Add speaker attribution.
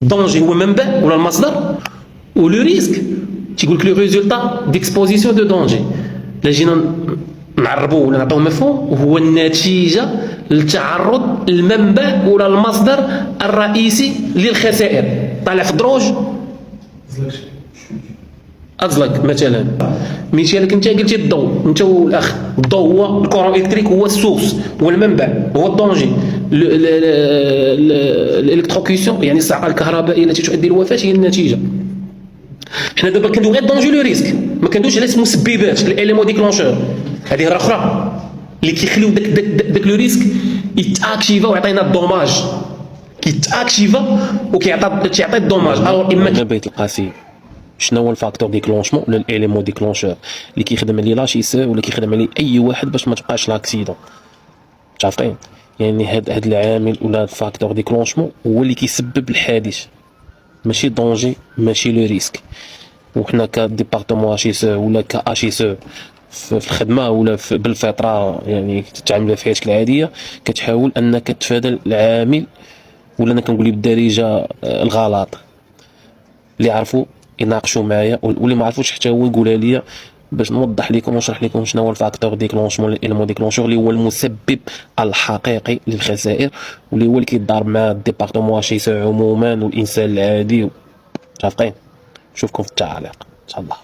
Speaker 1: دونجي هو منبع ولا المصدر، ولو ريسك تيقول لك لو ريزولتا ديكسبوزيسيون دو دونجي. لا جينا نعربوه ولا نعطيوه مفهوم، هو النتيجه للتعرض المنبع ولا المصدر الرئيسي للخسائر. طالع في الدروج ازلق مثلا، مثالك انت قلتي الضوء، انت والاخ الضوء هو الكورون الكتريك، هو السورس، هو المنبع، هو الدونجي. الالكتروكيسيون يعني الصعقه الكهربائيه التي تؤدي الوفاه هي النتيجه. حنا دابا كندوي غير الدونجي لو ريسك، ما كندويش على المسببات الاليمون ديكلونشور. هذه راه اخرى اللي كيخليو داك لو ريسك يتاكتيفا ويعطينا الدوماج، كيتاكتيفا وكيعطي الدوماج. الوغ اما
Speaker 2: بيت القاسي شنو هو الفاكتور ديكلونشمون ولا الاليمون ديكلونشور اللي كيخدم عليه لاشيسور ولا كيخدم عليه اي واحد باش ما تبقاش لاكسيدون؟ متفقين؟ يعني هاد العامل ولا الفاكتور ديكلونشمون هو اللي كيسبب الحادث، ماشي دونجي ماشي لو ريسك. وحنا كديبارتمون اشيسور ولا كاشيسور في الخدمه ولا بالفطره يعني تتعامل في حياتك العاديه، كتحاول انك تتفادى العامل ولا انا كنقول بالدارجه الغلط. اللي عرفوا يناقشوا معايا، واللي ما عرفوش حتى هو يقولها لي باش نوضح لكم ونشرح لكم شنو هو الفاكتور ديكلونشمون الاليمون ديكلونشور اللي هو المسبب الحقيقي للخسائر، واللي هو اللي كيضارب مع الديبارتمون اشيسور عموما والانسان العادي. متفقين؟ نشوفكم في التعاليق ان شاء الله.